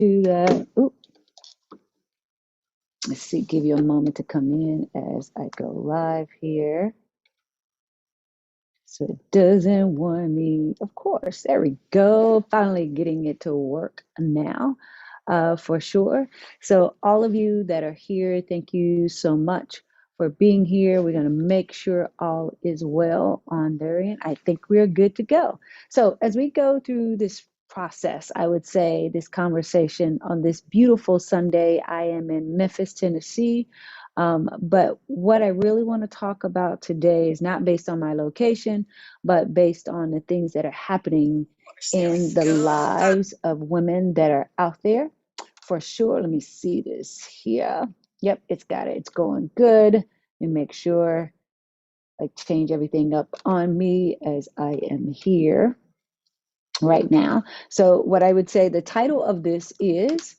do that. Oop. Let's see, give you a moment to come in as I go live here. So it doesn't warn me. Of course, there we go. Finally getting it to work now, for sure. So all of you that are here, thank you so much for being here. We're going to make sure all is well on their end. I think we're good to go. So as we go through this process, I would say this conversation on this beautiful Sunday, I am in Memphis, Tennessee. But what I really want to talk about today is not based on my location, but based on the things that are happening in the lives of women that are out there. For sure. Let me see this here. Yep, it's got it. It's going good. And make sure I change everything up on me as I am here right now. So, what I would say the title of this is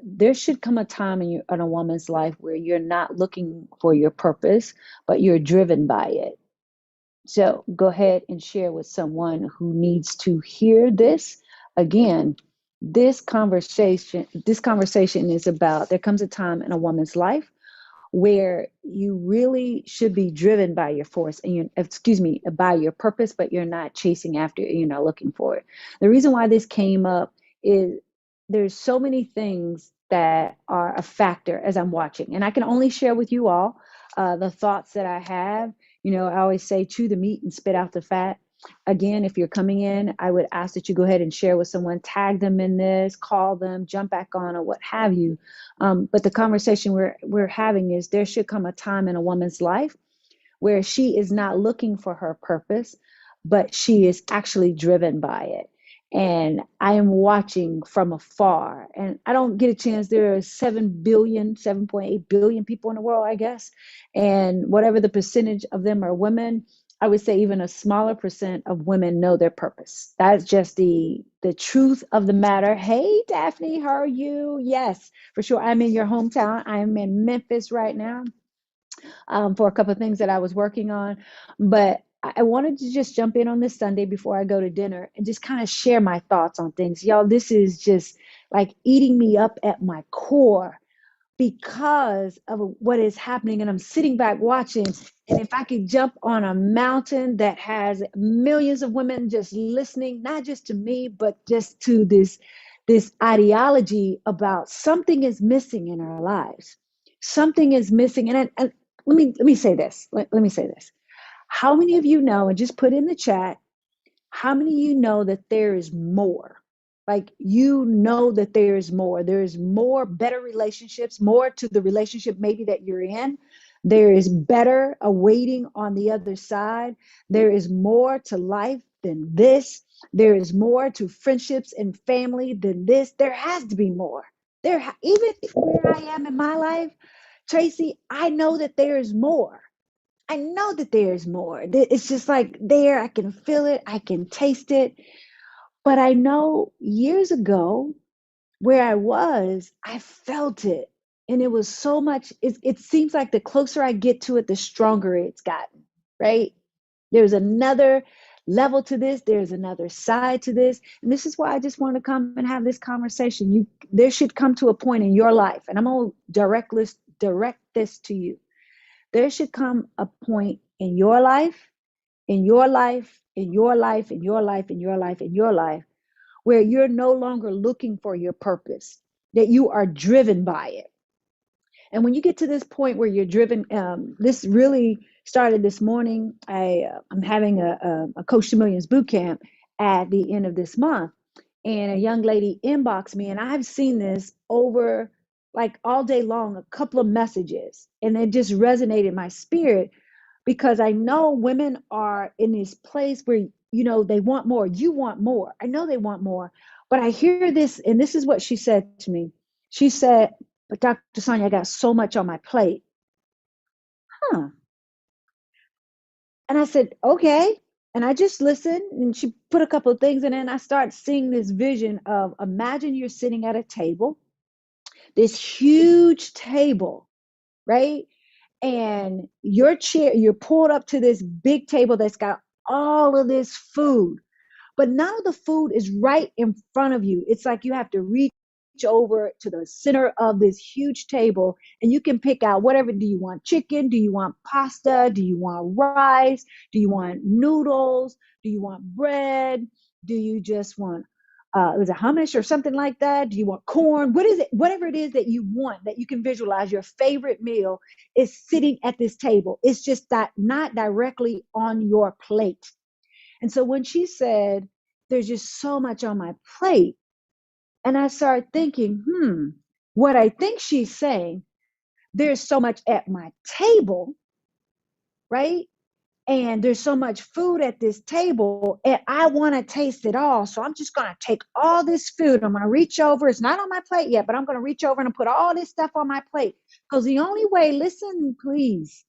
there should come a time in a woman's life where you're not looking for your purpose, but you're driven by it. So, go ahead and share with someone who needs to hear this. Again, this conversation is about there comes a time in a woman's life where you really should be driven by your force and by your purpose, but you're not chasing after it, you're not looking for it. The reason why this came up is there's so many things that are a factor as I'm watching, and I can only share with you all the thoughts that I have. I always say chew the meat and spit out the fat. Again, if you're coming in, I would ask that you go ahead and share with someone, tag them in this, call them, jump back on, or what have you. But the conversation we're having is there should come a time in a woman's life where she is not looking for her purpose, but she is actually driven by it. And I am watching from afar, and I don't get a chance. There are 7.8 billion people in the world, I guess. And whatever the percentage of them are women, I would say even a smaller percent of women know their purpose. That's just the truth of the matter. Hey, Daphne, how are you? Yes, for sure. I'm in your hometown. I'm in Memphis right now, for a couple of things that I was working on. But I wanted to just jump in on this Sunday before I go to dinner and just kind of share my thoughts on things. Y'all, this is just like eating me up at my core because of what is happening. And I'm sitting back watching. And if I could jump on a mountain that has millions of women just listening, not just to me, but just to this ideology about something is missing in our lives. Something is missing. And let me say this. Let me say this. How many of you know, and just put in the chat, how many of you know that there is more? Like, that there's more better relationships, more to the relationship maybe that you're in. There is better awaiting on the other side. There is more to life than this. There is more to friendships and family than this. There has to be more. Even where I am in my life, Tracy, I know that there is more. I know that there's more. It's just like there, I can feel it, I can taste it. But I know years ago where I felt it. And it was so much, it seems like the closer I get to it, the stronger it's gotten, right? There's another level to this. There's another side to this. And this is why I just want to come and have this conversation. There should come to a point in your life, and I'm going to direct this to you. There should come a point in your life, in your life, in your life, in your life, in your life, in your life, where you're no longer looking for your purpose, that you are driven by it. And when you get to this point where you're driven, this really started this morning. I'm having a Coach to Millions boot camp at the end of this month. And a young lady inboxed me, and I've seen this over like all day long, a couple of messages, and it just resonated in my spirit because I know women are in this place where, they want more. You want more. I know they want more, but I hear this, and this is what she said to me. She said, but Dr. Sonja, I got so much on my plate. Huh. And I said, okay. And I just listened, and she put a couple of things in, and I started seeing this vision of, imagine you're sitting at a table, this huge table, right? And your chair, you're pulled up to this big table that's got all of this food, but none of the food is right in front of you. It's like you have to reach over to the center of this huge table and you can pick out whatever. Do you want chicken? Do you want pasta? Do you want rice? Do you want noodles? Do you want bread? Do you just want is it hummus or something like that? Do you want corn? What is it? Whatever it is that you want, that you can visualize, your favorite meal is sitting at this table. It's just that not directly on your plate. And so when she said, there's just so much on my plate, and I started thinking, what I think she's saying, there's so much at my table, right? And there's so much food at this table, and I want to taste it all. So I'm just going to take all this food. I'm going to reach over. It's not on my plate yet, but I'm going to reach over and put all this stuff on my plate. Because the only way, listen, please,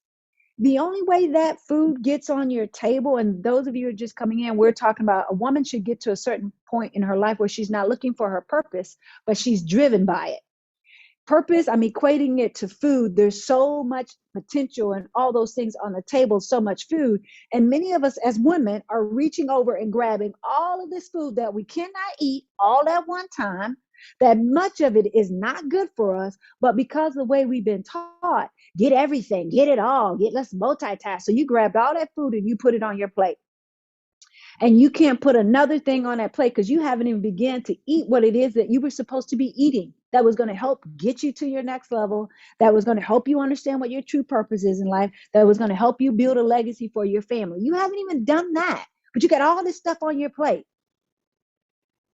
the only way that food gets on your table, and those of you who are just coming in, we're talking about a woman should get to a certain point in her life where she's not looking for her purpose, but she's driven by it. Purpose, I'm equating it to food. There's so much potential and all those things on the table, so much food. And many of us as women are reaching over and grabbing all of this food that we cannot eat all at one time, that much of it is not good for us, but because of the way we've been taught, get everything, get it all, let's multitask. So you grabbed all that food and you put it on your plate. And you can't put another thing on that plate because you haven't even begun to eat what it is that you were supposed to be eating, that was going to help get you to your next level, that was going to help you understand what your true purpose is in life, that was going to help you build a legacy for your family. You haven't even done that, but you got all this stuff on your plate.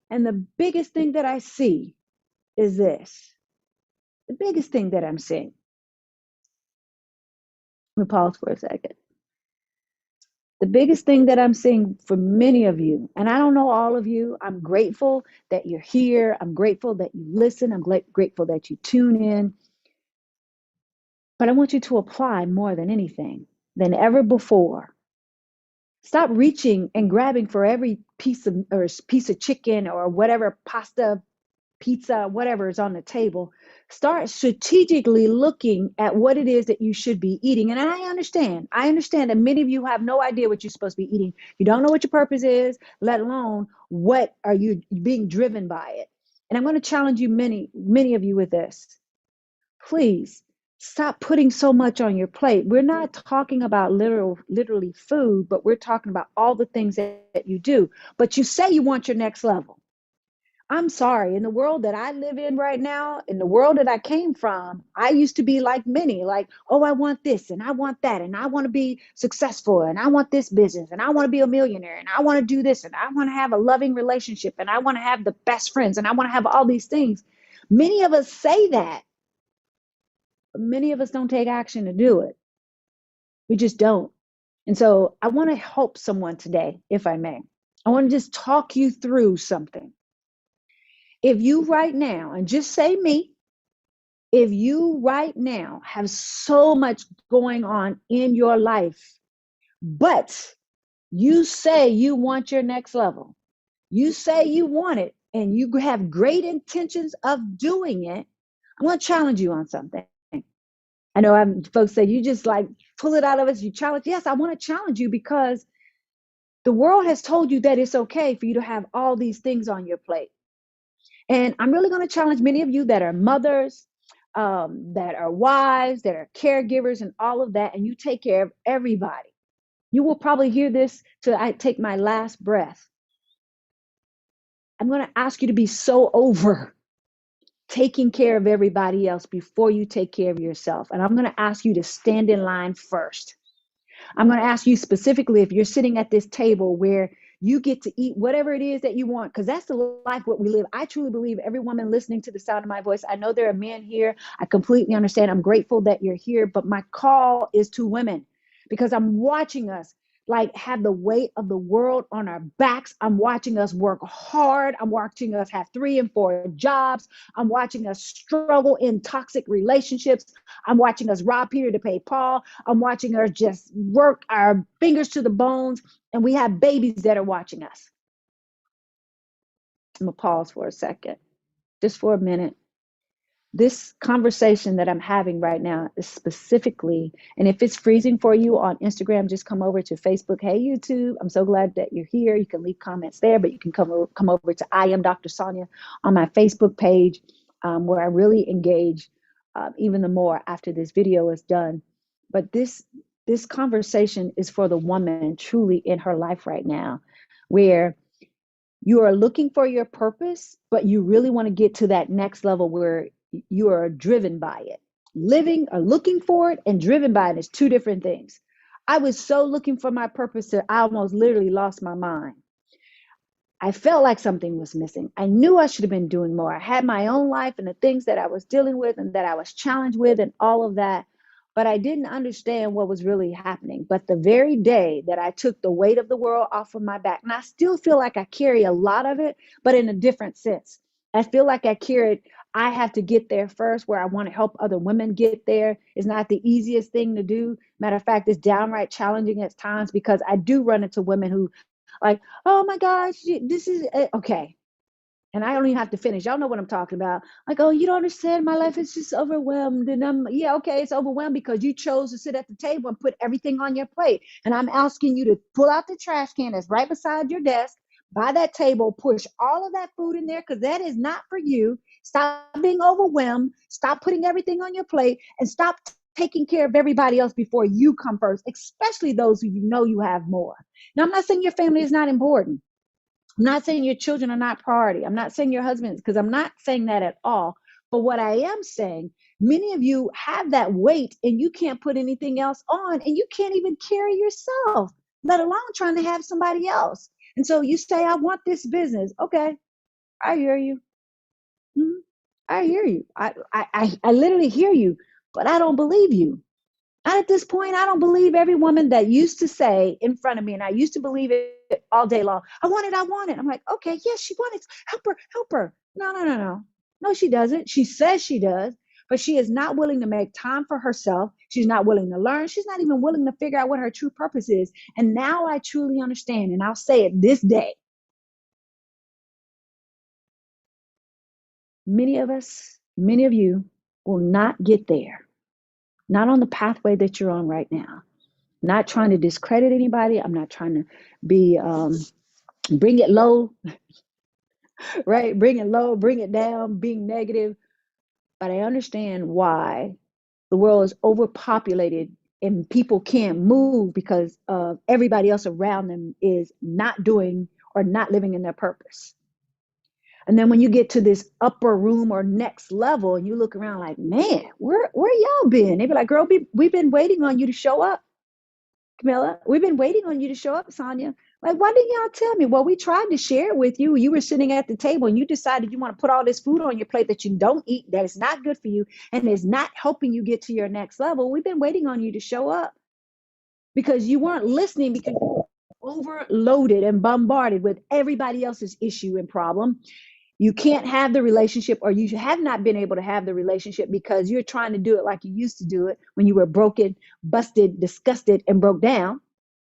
And the biggest thing that I see is this. The biggest thing that I'm seeing. Let me pause for a second. The biggest thing that I'm seeing for many of you, and I don't know all of you, I'm grateful that you're here. I'm grateful that you listen. I'm grateful that you tune in. But I want you to apply more than anything, than ever before. Stop reaching and grabbing for every piece of chicken or whatever, pasta, pizza, whatever is on the table. Start strategically looking at what it is that you should be eating. And I understand that many of you have no idea what you're supposed to be eating. You don't know what your purpose is, let alone what are you being driven by it. And I'm going to challenge you, many of you, with this. Please stop putting so much on your plate. We're not talking about literally food, but we're talking about all the things that you do. But you say you want your next level. I'm sorry, in the world that I live in right now, in the world that I came from, I used to be like many, like, oh, I want this and I want that, and I want to be successful, and I want this business, and I want to be a millionaire, and I want to do this, and I want to have a loving relationship, and I want to have the best friends, and I want to have all these things. Many of us say that, but many of us don't take action to do it. We just don't. And so I want to help someone today, if I may. I want to just talk you through something. If you right now, and just say me, if you right now have so much going on in your life, but you say you want your next level, you say you want it, and you have great intentions of doing it, I'm going to challenge you on something. I know folks say you just like pull it out of us, you challenge. Yes, I want to challenge you because the world has told you that it's okay for you to have all these things on your plate. And I'm really going to challenge many of you that are mothers, that are wives, that are caregivers, and all of that, and you take care of everybody. You will probably hear this till I take my last breath. I'm going to ask you to be so over taking care of everybody else before you take care of yourself. And I'm going to ask you to stand in line first. I'm going to ask you specifically if you're sitting at this table where you get to eat whatever it is that you want, because that's the life what we live. I truly believe every woman listening to the sound of my voice, I know there are men here. I completely understand. I'm grateful that you're here, but my call is to women because I'm watching us like have the weight of the world on our backs. I'm watching us work hard. I'm watching us have 3 and 4 jobs. I'm watching us struggle in toxic relationships. I'm watching us rob Peter to pay Paul. I'm watching us just work our fingers to the bones. And we have babies that are watching us. I'm going to pause for a second, just for a minute. This conversation that I'm having right now is specifically, and if it's freezing for you on Instagram, just come over to Facebook. Hey, YouTube, I'm so glad that you're here. You can leave comments there, but you can come over to I Am Dr. Sonja on my Facebook page. where I really engage even the more after this video is done. But this conversation is for the woman truly in her life right now, where you are looking for your purpose, but you really want to get to that next level where you are driven by it. Living or looking for it and driven by it is two different things. I was so looking for my purpose that I almost literally lost my mind. I felt like something was missing. I knew I should have been doing more. I had my own life and the things that I was dealing with and that I was challenged with and all of that. But I didn't understand what was really happening. But the very day that I took the weight of the world off of my back, and I still feel like I carry a lot of it, but in a different sense. I feel like I have to get there first, where I want to help other women get there. It's not the easiest thing to do. Matter of fact, it's downright challenging at times, because I do run into women who like, oh my gosh, this is okay. And I don't even have to finish. Y'all know what I'm talking about. Like, oh, you don't understand. My life is just overwhelmed. And yeah, okay, it's overwhelmed because you chose to sit at the table and put everything on your plate. And I'm asking you to pull out the trash can that's right beside your desk, by that table, push all of that food in there, because that is not for you. Stop being overwhelmed. Stop putting everything on your plate, and stop taking care of everybody else before you come first, especially those who you know you have more. Now, I'm not saying your family is not important. I'm not saying your children are not priority. I'm not saying your husbands, because I'm not saying that at all. But what I am saying, many of you have that weight and you can't put anything else on, and you can't even carry yourself, let alone trying to have somebody else. And so you say, I want this business. Okay, I hear you. Mhm. I hear you. I literally hear you, but I don't believe you. At this point, I don't believe every woman that used to say in front of me, and I used to believe it all day long. I want it. I want it. I'm like, okay, yes, she wants it. Help her. Help her. No, no, no, no. No, she doesn't. She says she does, but she is not willing to make time for herself. She's not willing to learn. She's not even willing to figure out what her true purpose is. And now I truly understand, and I'll say it this day. Many of us, many of you will not get there, not on the pathway that you're on right now. Not trying to discredit anybody. I'm not trying to be bring it low, right? Bring it low, bring it down, being negative. But I understand why the world is overpopulated and people can't move because everybody else around them is not doing or not living in their purpose. And then when you get to this upper room or next level, and you look around like, man, where y'all been? They be like, girl, we've been waiting on you to show up. Camilla, we've been waiting on you to show up, Sonja. Like, why didn't y'all tell me? Well, we tried to share it with you. You were sitting at the table and you decided you want to put all this food on your plate that you don't eat, that is not good for you, and is not helping you get to your next level. We've been waiting on you to show up because you weren't listening, because you were overloaded and bombarded with everybody else's issue and problem. You can't have the relationship, or you have not been able to have the relationship because you're trying to do it like you used to do it when you were broken, busted, disgusted, and broke down.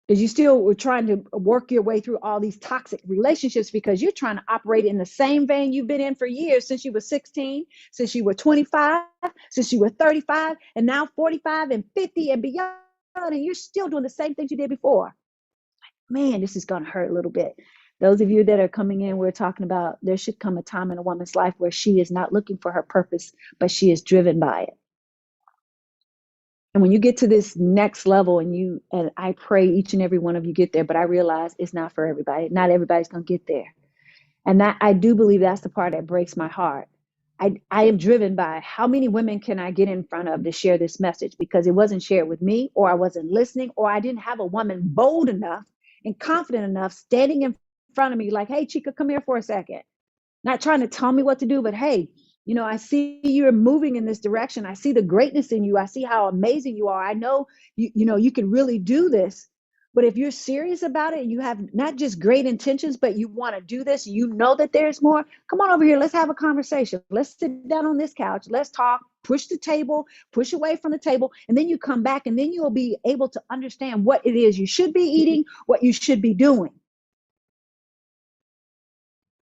Because you still were trying to work your way through all these toxic relationships, because you're trying to operate in the same vein you've been in for years, since you were 16, since you were 25, since you were 35, and now 45 and 50 and beyond. And you're still doing the same things you did before. Man, this is going to hurt a little bit. Those of you that are coming in, we're talking about there should come a time in a woman's life where she is not looking for her purpose, but she is driven by it. And when you get to this next level, and I pray each and every one of you get there, but I realize it's not for everybody. Not everybody's going to get there. And that, I do believe that's the part that breaks my heart. I am driven by how many women can I get in front of to share this message, because it wasn't shared with me, or I wasn't listening, or I didn't have a woman bold enough and confident enough standing in front of me like, hey, Chica, come here for a second. Not trying to tell me what to do, but hey, I see you're moving in this direction. I see the greatness in you. I see how amazing you are. I know you can really do this. But if you're serious about it, you have not just great intentions, but you want to do this, you know that there's more. Come on over here. Let's have a conversation. Let's sit down on this couch. Let's talk. Push the table, push away from the table, and then you come back, and then you'll be able to understand what it is you should be eating, what you should be doing.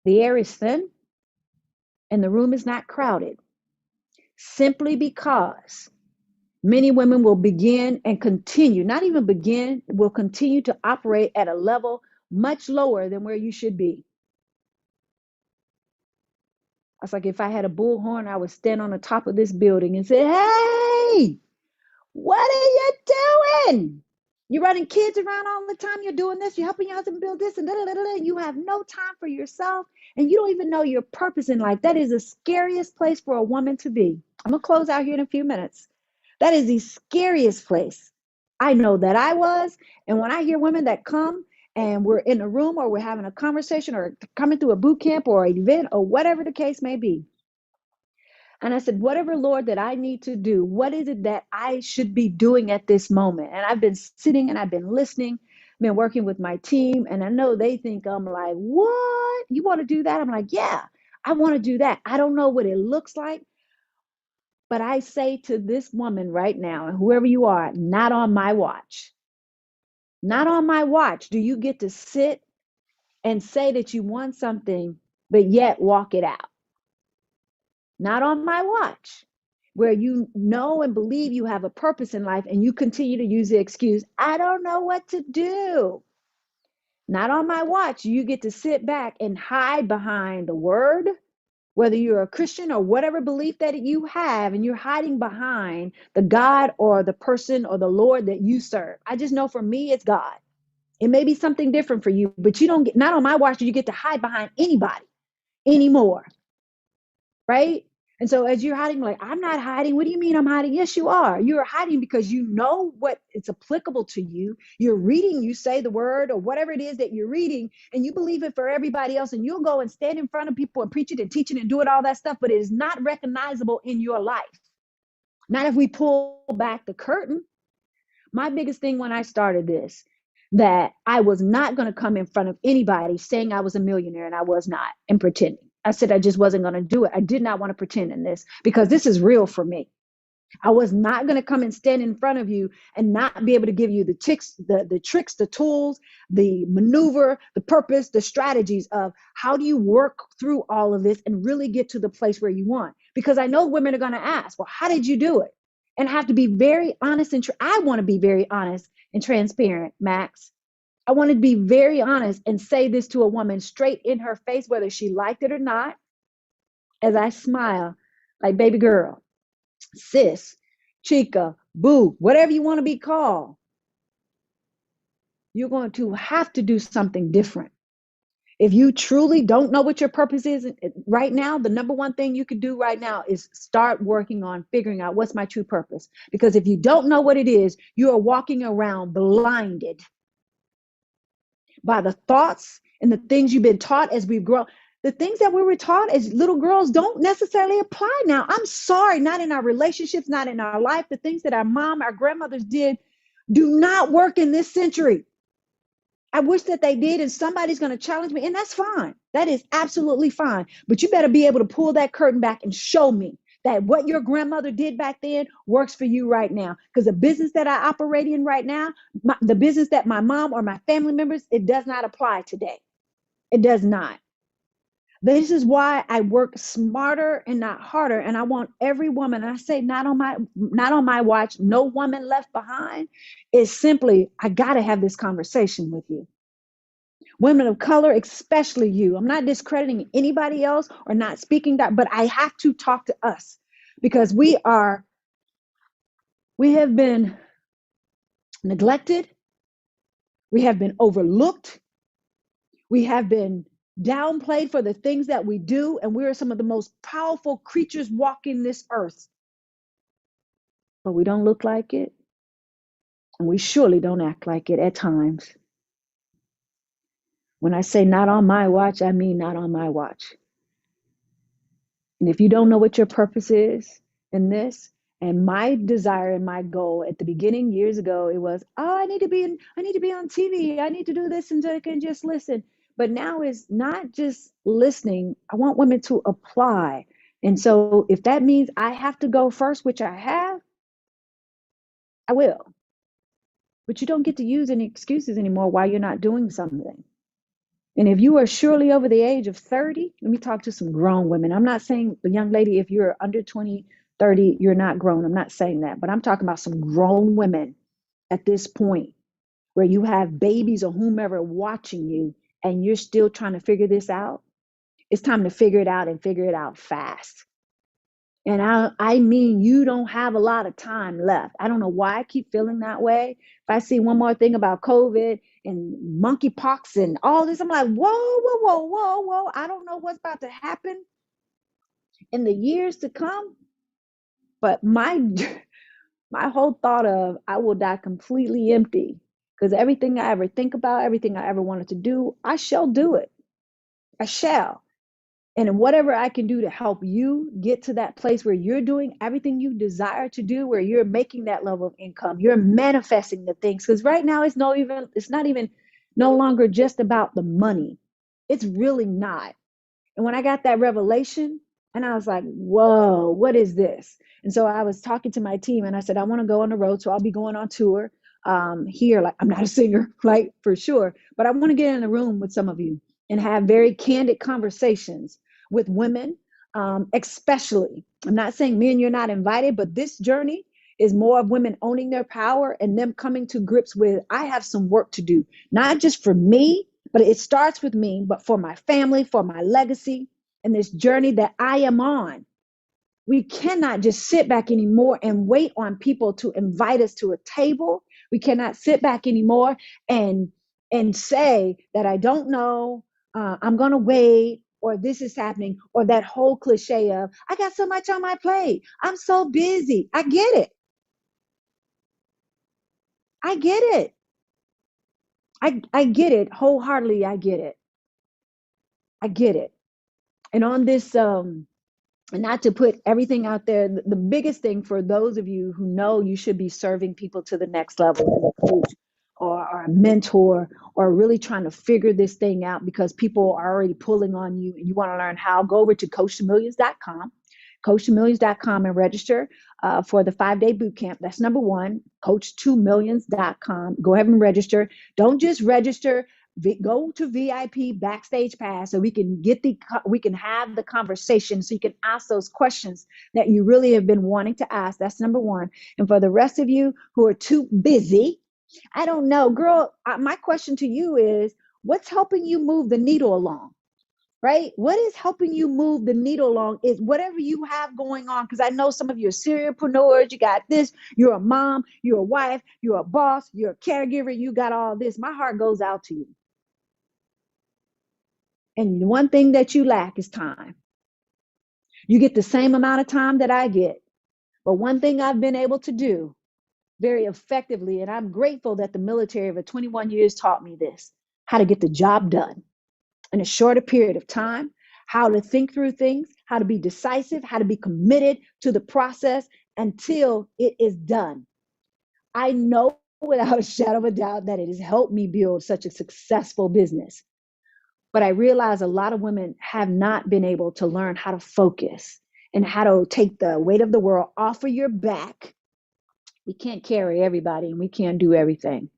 The air is thin and the room is not crowded, simply because many women will begin and continue, not even begin, will continue to operate at a level much lower than where you should be. was like, if I had a bullhorn, I would stand on the top of this building and say, hey, what are you doing? You're running kids around all the time. You're doing this. You're helping your husband build this, and da, da, da, da. You have no time for yourself, and you don't even know your purpose in life. That is the scariest place for a woman to be. I'm going to close out here in a few minutes. That is the scariest place. I know that I was. And when I hear women that come and we're in a room or we're having a conversation or coming through a boot camp or an event or whatever the case may be, and I said, whatever, Lord, that I need to do, what is it that I should be doing at this moment? And I've been sitting and I've been listening, been working with my team. And I know they think I'm like, what? You want to do that? I'm like, yeah, I want to do that. I don't know what it looks like. But I say to this woman right now, and whoever you are, not on my watch. Not on my watch do you get to sit and say that you want something, but yet walk it out. Not on my watch, where you know and believe you have a purpose in life and you continue to use the excuse, I don't know what to do. Not on my watch. You get to sit back and hide behind the word, whether you're a Christian or whatever belief that you have, and you're hiding behind the God or the person or the Lord that you serve. I just know for me, it's God. It may be something different for you, but you don't get, not on my watch do you get to hide behind anybody anymore. Right? And so as you're hiding, like, I'm not hiding. What do you mean I'm hiding? Yes, you are. You're hiding because you know what it's applicable to you. You're reading, you say the word or whatever it is that you're reading, and you believe it for everybody else. And you'll go and stand in front of people and preach it and teach it and do it, all that stuff, but it is not recognizable in your life. Not if we pull back the curtain. My biggest thing when I started this, that I was not going to come in front of anybody saying I was a millionaire, and I was not, and pretending. I said I just wasn't going to do it. I did not want to pretend in this because this is real for me. I was not going to come and stand in front of you and not be able to give you the tricks, the tools, the maneuver, the purpose, the strategies of how do you work through all of this and really get to the place where you want. Because I know women are going to ask, well, how did you do it? And I have to be very honest and I want to be very honest and transparent, Max. I want to be very honest and say this to a woman straight in her face, whether she liked it or not, as I smile, like, baby girl, sis, chica, boo, whatever you want to be called. You're going to have to do something different. If you truly don't know what your purpose is right now, the number one thing you could do right now is start working on figuring out what's my true purpose. Because if you don't know what it is, you are walking around blinded by the thoughts and the things you've been taught as we've grown. The things that we were taught as little girls don't necessarily apply now. I'm sorry, not in our relationships, not in our life. The things that our mom, our grandmothers did do not work in this century. I wish that they did, and somebody's going to challenge me, and that's fine. That is absolutely fine. But you better be able to pull that curtain back and show me that what your grandmother did back then works for you right now. Because the business that I operate in right now, the business that my mom or my family members, it does not apply today. It does not. This is why I work smarter and not harder. And I want every woman, and I say not on my watch, no woman left behind. It's simply, I got to have this conversation with you. Women of color, especially you. I'm not discrediting anybody else or not speaking that, but I have to talk to us because we have been neglected. We have been overlooked. We have been downplayed for the things that we do, and we are some of the most powerful creatures walking this earth. But we don't look like it, and we surely don't act like it at times. When I say not on my watch, I mean not on my watch. And if you don't know what your purpose is in this, and my desire and my goal at the beginning years ago, it was, oh, I need to be on TV. I need to do this and I can just listen. But now it's not just listening. I want women to apply. And so if that means I have to go first, which I have, I will. But you don't get to use any excuses anymore why you're not doing something. And if you are surely over the age of 30, let me talk to some grown women. I'm not saying, the young lady, if you're under 20, 30, you're not grown. I'm not saying that. But I'm talking about some grown women at this point where you have babies or whomever watching you and you're still trying to figure this out. It's time to figure it out and figure it out fast. And I mean, you don't have a lot of time left. I don't know why I keep feeling that way. If I see one more thing about COVID and monkeypox and all this, I'm like, whoa, whoa, whoa, whoa, whoa. I don't know what's about to happen in the years to come. But my whole thought of I will die completely empty because everything I ever think about, everything I ever wanted to do, I shall do it. I shall. And whatever I can do to help you get to that place where you're doing everything you desire to do, where you're making that level of income, you're manifesting the things. Because right now it's not even no longer just about the money. It's really not. And when I got that revelation, and I was like, whoa, what is this? And so I was talking to my team and I said, I want to go on the road. So I'll be going on tour here. Like, I'm not a singer, like for sure, but I want to get in the room with some of you and have very candid conversations with women, especially. I'm not saying me and you're not invited, but this journey is more of women owning their power and them coming to grips with, I have some work to do, not just for me, but it starts with me, but for my family, for my legacy, and this journey that I am on. We cannot just sit back anymore and wait on people to invite us to a table. We cannot sit back anymore and say that I don't know, I'm going to wait, or this is happening, or that whole cliche of, I got so much on my plate. I'm so busy. I get it. I get it. I get it wholeheartedly. I get it. I get it. And on this, and not to put everything out there, the biggest thing for those of you who know you should be serving people to the next level as a coach or a mentor, or really trying to figure this thing out because people are already pulling on you and you want to learn how, go over to coach2millions.com and register for the 5-day boot camp. That's number one, coach2millions.com. Go ahead and register. Don't just register. Go to VIP backstage pass so we can have the conversation, so you can ask those questions that you really have been wanting to ask. That's number one. And for the rest of you who are too busy, I don't know, girl, my question to you is, what's helping you move the needle along? Right? What is helping you move the needle along is whatever you have going on. Because I know some of you are serialpreneurs, you got this, you're a mom, you're a wife, you're a boss, you're a caregiver, you got all this. My heart goes out to you. And the one thing that you lack is time. You get the same amount of time that I get. But one thing I've been able to do very effectively, and I'm grateful that the military over 21 years taught me this, how to get the job done in a shorter period of time, how to think through things, how to be decisive, how to be committed to the process until it is done. I know without a shadow of a doubt that it has helped me build such a successful business. But I realize a lot of women have not been able to learn how to focus and how to take the weight of the world off of your back. We can't carry everybody and we can't do everything,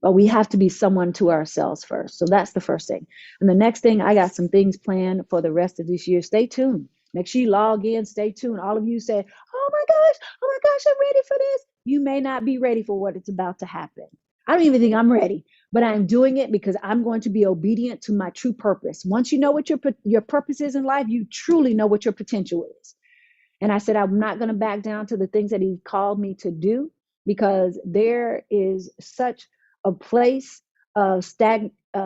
but we have to be someone to ourselves first. So that's the first thing. And the next thing, I got some things planned for the rest of this year. Stay tuned. Make sure you log in, stay tuned. All of you say, oh my gosh, I'm ready for this. You may not be ready for what it's about to happen. I don't even think I'm ready, but I'm doing it because I'm going to be obedient to my true purpose. Once you know what your purpose is in life, you truly know what your potential is. And I said, I'm not going to back down to the things that he called me to do, because there is such a place of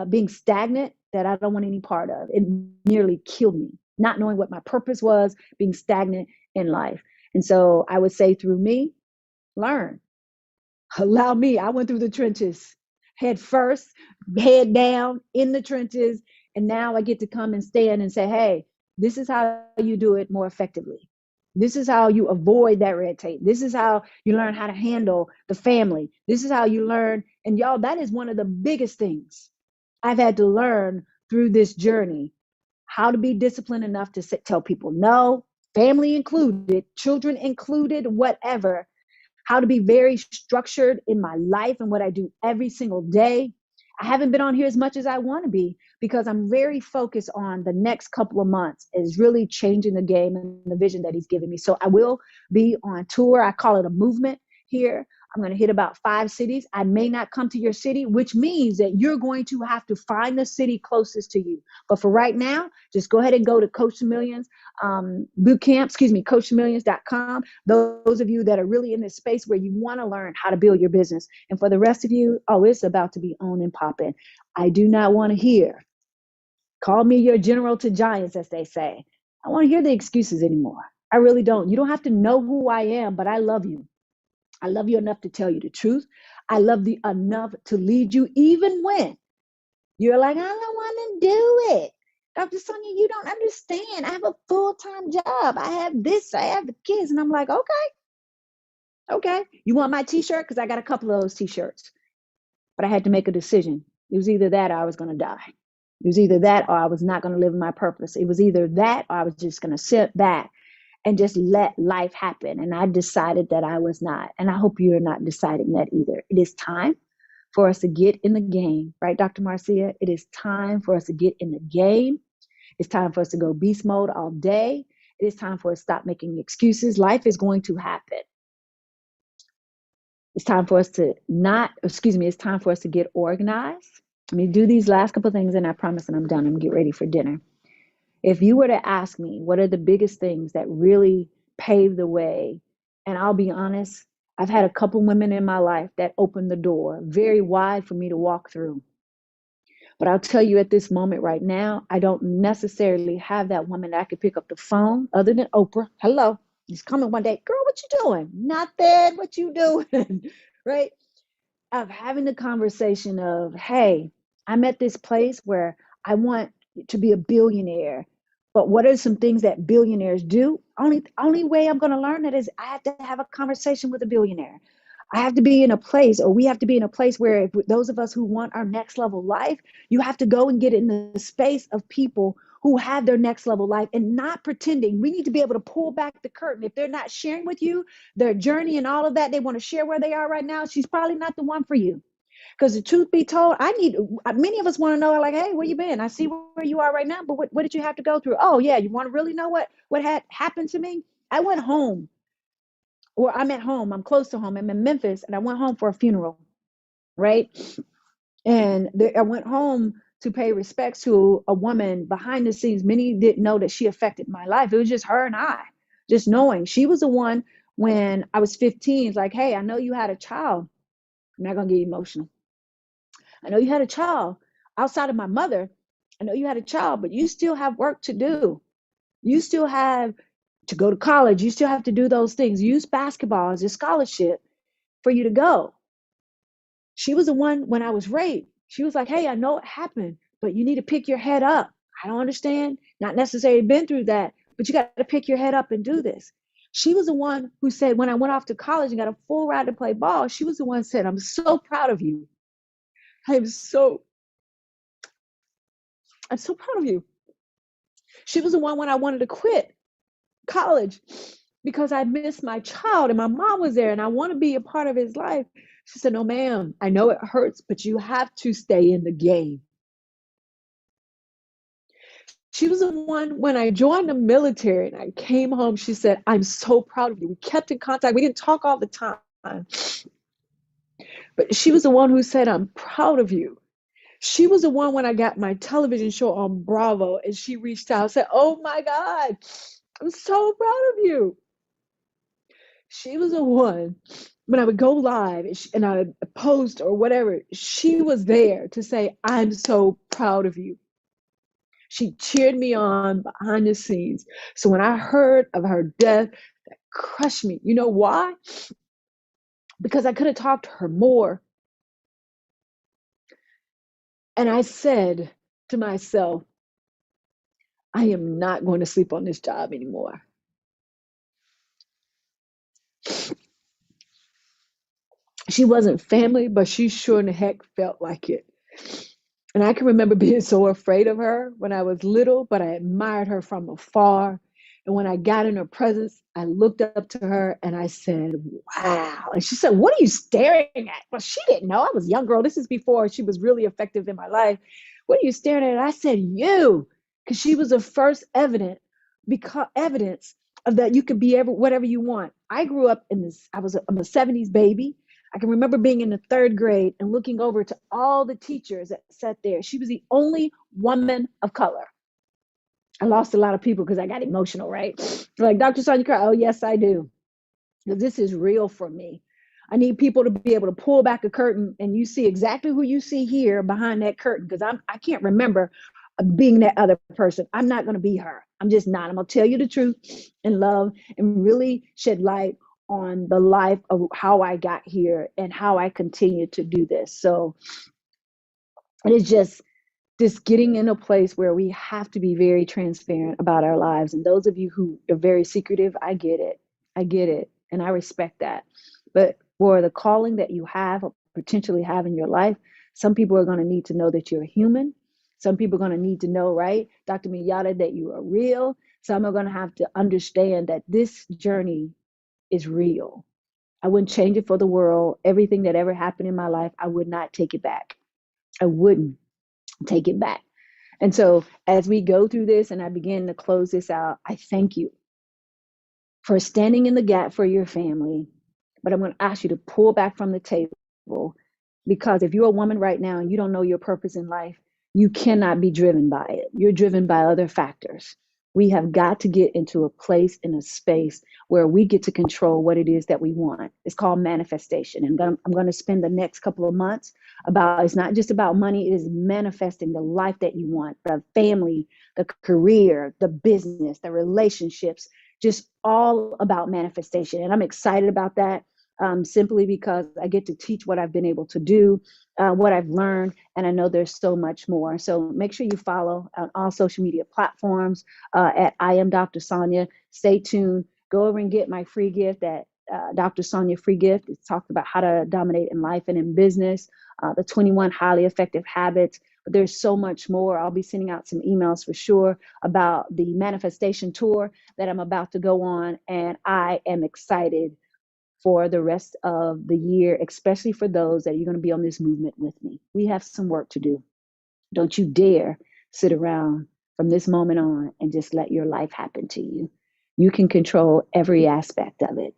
being stagnant that I don't want any part of. It nearly killed me, not knowing what my purpose was, being stagnant in life. And so I would say, through me, learn. Allow me. I went through the trenches, head first, head down in the trenches. And now I get to come and stand and say, hey, this is how you do it more effectively. This is how you avoid that red tape. This is how you learn how to handle the family. This is how you learn. And y'all, that is one of the biggest things I've had to learn through this journey, how to be disciplined enough to tell people no, family included, children included, whatever, how to be very structured in my life and what I do every single day. I haven't been on here as much as I want to be because I'm very focused on the next couple of months is really changing the game and the vision that he's given me. So I will be on tour. I call it a movement here. I'm going to hit about 5 cities. I may not come to your city, which means that you're going to have to find the city closest to you. But for right now, just go ahead and go to Coach Millions boot camp, coachmillions.com. Those of you that are really in this space where you want to learn how to build your business. And for the rest of you, oh, it's about to be on and popping. I do not want to hear, call me your general to giants, as they say. I want to hear the excuses anymore. I really don't. You don't have to know who I am, but I love you. I love you enough to tell you the truth. I love you enough to lead you even when you're like, I don't want to do it. Dr. Sonja, you don't understand. I have a full-time job. I have this. I have the kids. And I'm like, okay. You want my t-shirt? Because I got a couple of those t-shirts. But I had to make a decision. It was either that or I was going to die. It was either that or I was not going to live my purpose. It was either that or I was just going to sit back and just let life happen. And I decided that I was not. And I hope you're not deciding that either. It is time for us to get in the game, right, Dr. Marcia? It is time for us to get in the game. It's time for us to go beast mode all day. It is time for us to stop making excuses. Life is going to happen. It's time for us to it's time for us to get organized. Let me do these last couple of things and I promise and I'm done. I'm gonna get ready for dinner. If you were to ask me, what are the biggest things that really paved the way? And I'll be honest, I've had a couple women in my life that opened the door very wide for me to walk through. But I'll tell you at this moment right now, I don't necessarily have that woman that I could pick up the phone other than Oprah. Hello, he's coming one day. Girl, what you doing? Nothing. What you doing? Right? Of having the conversation of, hey, I'm at this place where I want to be a billionaire. But what are some things that billionaires do? Only way I'm going to learn that is I have to have a conversation with a billionaire. I have to be in a place, or we have to be in a place where if those of us who want our next level life, you have to go and get in the space of people who have their next level life and not pretending. We need to be able to pull back the curtain. If they're not sharing with you their journey and all of that, they want to share where they are right now, she's probably not the one for you. Because the truth be told, many of us want to know, like, hey, where you been? I see where you are right now, but what did you have to go through? Oh, yeah, you want to really know what had happened to me? I went home. Or I'm at home, I'm close to home, I'm in Memphis, and I went home for a funeral, right? And I went home to pay respects to a woman behind the scenes. Many didn't know that she affected my life. It was just her and I, just knowing. She was the one when I was 15, like, hey, I know you had a child. I'm not going to get emotional. I know you had a child outside of my mother. I know you had a child, but you still have work to do. You still have to go to college. You still have to do those things. Use basketball as a scholarship for you to go. She was the one when I was raped. She was like, hey, I know it happened, but you need to pick your head up. I don't understand. Not necessarily been through that, but you got to pick your head up and do this. She was the one who said, when I went off to college and got a full ride to play ball, she was the one who said, I'm so proud of you. I'm so proud of you. She was the one when I wanted to quit college because I missed my child and my mom was there and I want to be a part of his life. She said, no, ma'am, I know it hurts, but you have to stay in the game. She was the one when I joined the military and I came home, she said, I'm so proud of you. We kept in contact. We didn't talk all the time, but she was the one who said, I'm proud of you. She was the one when I got my television show on Bravo and she reached out and said, oh my God, I'm so proud of you. She was the one when I would go live and I would post or whatever, she was there to say, I'm so proud of you. She cheered me on behind the scenes. So when I heard of her death, that crushed me. You know why? Because I could have talked to her more. And I said to myself, I am not going to sleep on this job anymore. She wasn't family, but she sure in the heck felt like it. And I can remember being so afraid of her when I was little, but I admired her from afar. And when I got in her presence, I looked up to her and I said, wow. And she said, what are you staring at? Well, she didn't know. I was a young girl. This is before she was really effective in my life. What are you staring at? I said, you, because she was the first evidence of that you could be whatever you want. I grew up I'm a 70s baby. I can remember being in the third grade and looking over to all the teachers that sat there. She was the only woman of color. I lost a lot of people because I got emotional, right? Like, Dr. Sonja cry. Oh, yes, I do. Because this is real for me. I need people to be able to pull back a curtain and you see exactly who you see here behind that curtain. Because I can't remember being that other person. I'm not going to be her. I'm just not. I'm going to tell you the truth in love and really shed light on the life of how I got here and how I continue to do this. So it is just getting in a place where we have to be very transparent about our lives. And those of you who are very secretive, I get it. I get it. And I respect that. But for the calling that you have or potentially have in your life, some people are going to need to know that you're human. Some people are going to need to know, right, Dr. Miyata, that you are real. Some are going to have to understand that this journey is real. I wouldn't change it for the world. Everything that ever happened in my life, I would not take it back. I wouldn't take it back. And so as we go through this and I begin to close this out, I thank you for standing in the gap for your family. But I'm going to ask you to pull back from the table, because if you're a woman right now and you don't know your purpose in life, you cannot be driven by it. You're driven by other factors. We have got to get into a place, in a space where we get to control what it is that we want. It's called manifestation. And I'm going to spend the next couple of months about, it's not just about money, it is manifesting the life that you want, the family, the career, the business, the relationships, just all about manifestation. And I'm excited about that. Simply because I get to teach what I've been able to do, what I've learned, and I know there's so much more. So make sure you follow on all social media platforms at I am Dr. Sonja. Stay tuned. Go over and get my free gift at Dr. Sonja free gift. It's talked about how to dominate in life and in business, the 21 highly effective habits. But there's so much more. I'll be sending out some emails for sure about the manifestation tour that I'm about to go on, and I am excited for the rest of the year, especially for those that are going to be on this movement with me. We have some work to do. Don't you dare sit around from this moment on and just let your life happen to you. You can control every aspect of it,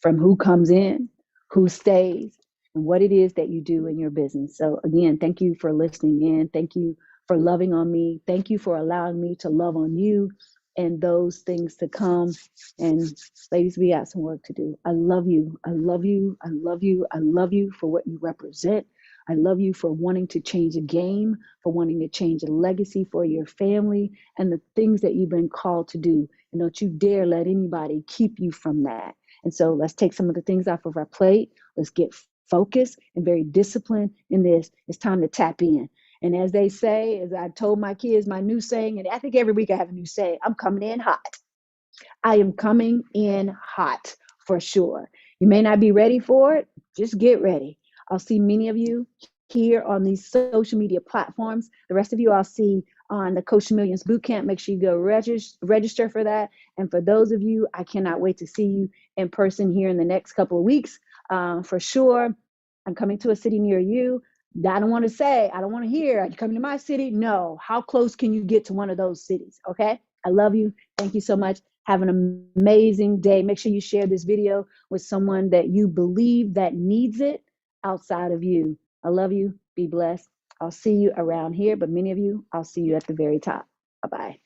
from who comes in, who stays, and what it is that you do in your business. So again, thank you for listening in. Thank you for loving on me. Thank you for allowing me to love on you and those things to come. And ladies, we got some work to do. I love you. I love you. I love you. I love you for what you represent. I love you for wanting to change a game, for wanting to change a legacy for your family and the things that you've been called to do. And don't you dare let anybody keep you from that. And so let's take some of the things off of our plate. Let's get focused and very disciplined in this. It's time to tap in. And as they say, as I told my kids, my new saying, and I think every week I have a new saying, I'm coming in hot. I am coming in hot for sure. You may not be ready for it. Just get ready. I'll see many of you here on these social media platforms. The rest of you I'll see on the Coach Millions Bootcamp. Make sure you go register for that. And for those of you, I cannot wait to see you in person here in the next couple of weeks. For sure, I'm coming to a city near you. I don't want to say, I don't want to hear, are you coming to my city? No. How close can you get to one of those cities? Okay. I love you. Thank you so much. Have an amazing day. Make sure you share this video with someone that you believe that needs it outside of you. I love you. Be blessed. I'll see you around here, but many of you, I'll see you at the very top. Bye-bye.